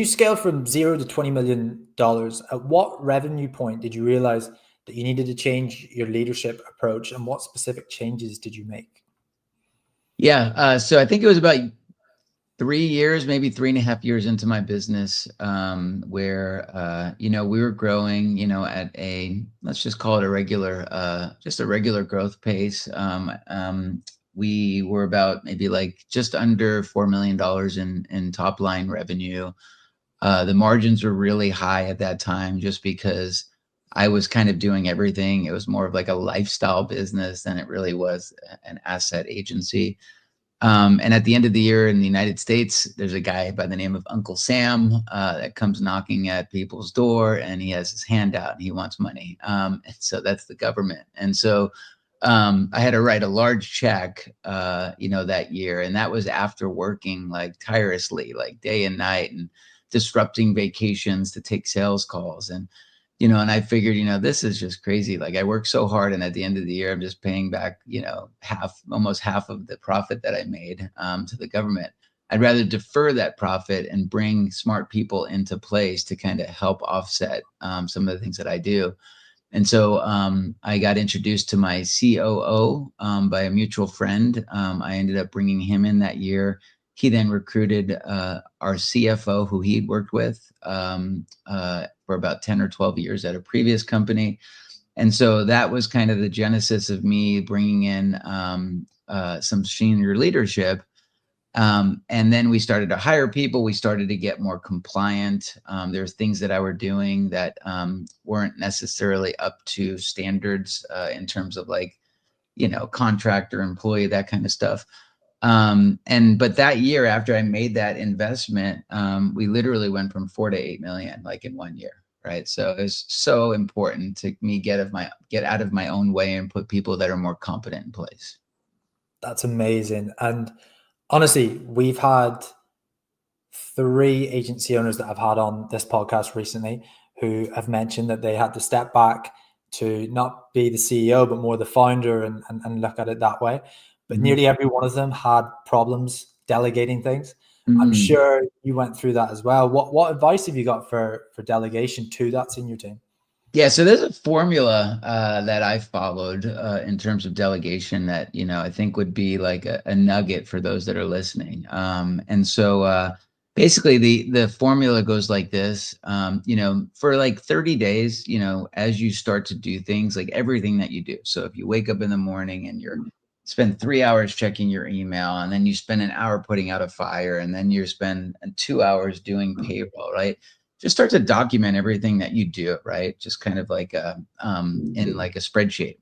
You scaled from $0 to $20 million. At what revenue point did you realize that you needed to change your leadership approach, and what specific changes did you make? Yeah. So I think it was about 3 years, maybe 3.5 years into my business, where, we were growing, at let's just call it just a regular growth pace. We were about maybe like just under $4 million in top line revenue. The margins were really high at that time just because I was kind of doing everything. It was more of like a lifestyle business than it really was an asset agency. And at the end of the year in the United States, there's a guy by the name of Uncle Sam that comes knocking at people's door, and he has his hand out and he wants money. And so that's the government. And so I had to write a large check, that year. And that was after working like tirelessly, like day and night, and disrupting vacations to take sales calls. And I figured, this is just crazy. Like I work so hard, and at the end of the year, I'm just paying back, almost half of the profit that I made to the government. I'd rather defer that profit and bring smart people into place to kind of help offset some of the things that I do. And so I got introduced to my COO by a mutual friend. I ended up bringing him in that year. He then recruited our CFO, who he'd worked with for about 10 or 12 years at a previous company. And so that was kind of the genesis of me bringing in some senior leadership. And then we started to hire people. We started to get more compliant. There's things that I were doing that weren't necessarily up to standards in terms of like, contractor, employee, that kind of stuff. But that year after I made that investment, we literally went from 4 to 8 million, like in 1 year. Right. So it's so important to me get out of my own way and put people that are more competent in place. That's amazing. And honestly, we've had 3 agency owners that I've had on this podcast recently who have mentioned that they had to step back to not be the CEO, but more the founder and look at it that way. But nearly every one of them had problems delegating things. I'm sure you went through that as well. What advice have you got for delegation to that senior team? Yeah, so there's a formula that I followed in terms of delegation that, I think would be like a nugget for those that are listening. And so basically the formula goes like this, for like 30 days, as you start to do things, like everything that you do. So if you wake up in the morning and you're spend 3 hours checking your email, and then you spend an hour putting out a fire, and then you spend 2 hours doing payroll, right? Just start to document everything that you do, right? Just kind of like in like a spreadsheet.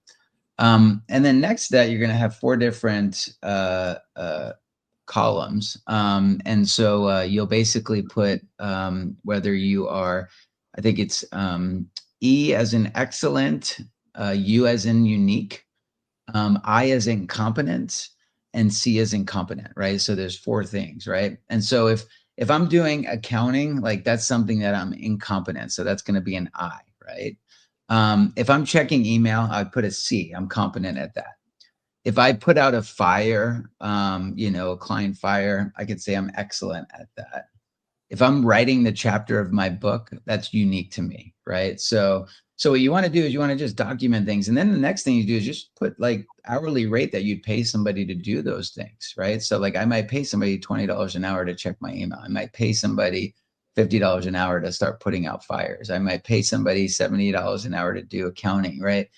And then next to that, you're going to have 4 different columns. And so you'll basically put whether you are, I think it's E as in excellent, U as in unique, I as in competent, and C as in competent, right? So there's 4 things, right? And so if I'm doing accounting, like that's something that I'm incompetent, so that's going to be an I, right? If I'm checking email, I put a C. I'm competent at that. If I put out a fire, a client fire, I could say I'm excellent at that. If I'm writing the chapter of my book, that's unique to me, right? So what you want to do is you want to just document things. And then the next thing you do is just put like hourly rate that you'd pay somebody to do those things, right? So like I might pay somebody $20 an hour to check my email. I might pay somebody $50 an hour to start putting out fires. I might pay somebody $70 an hour to do accounting, right?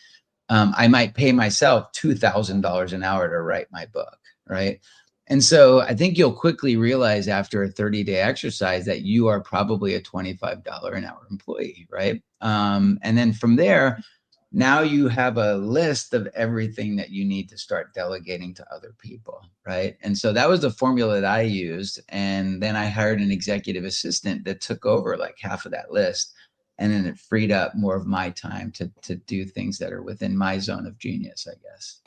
I might pay myself $2,000 an hour to write my book, right? And so I think you'll quickly realize after a 30-day exercise that you are probably a $25 an hour employee, right? And then from there, now you have a list of everything that you need to start delegating to other people, right? And so that was the formula that I used. And then I hired an executive assistant that took over like half of that list. And then it freed up more of my time to do things that are within my zone of genius, I guess.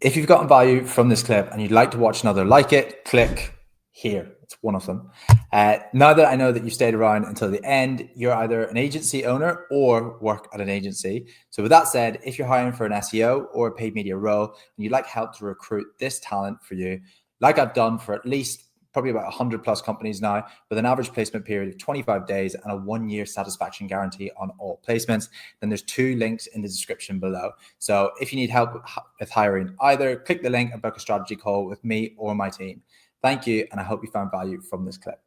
If you've gotten value from this clip and you'd like to watch another like it, click here. It's one of them. Now that I know that you stayed around until the end, you're either an agency owner or work at an agency. So with that said, if you're hiring for an SEO or a paid media role and you'd like help to recruit this talent for you, like I've done for at least probably about 100 plus companies now with an average placement period of 25 days and a 1-year satisfaction guarantee on all placements. Then there's 2 links in the description below. So if you need help with hiring, either click the link and book a strategy call with me or my team. Thank you, and I hope you found value from this clip.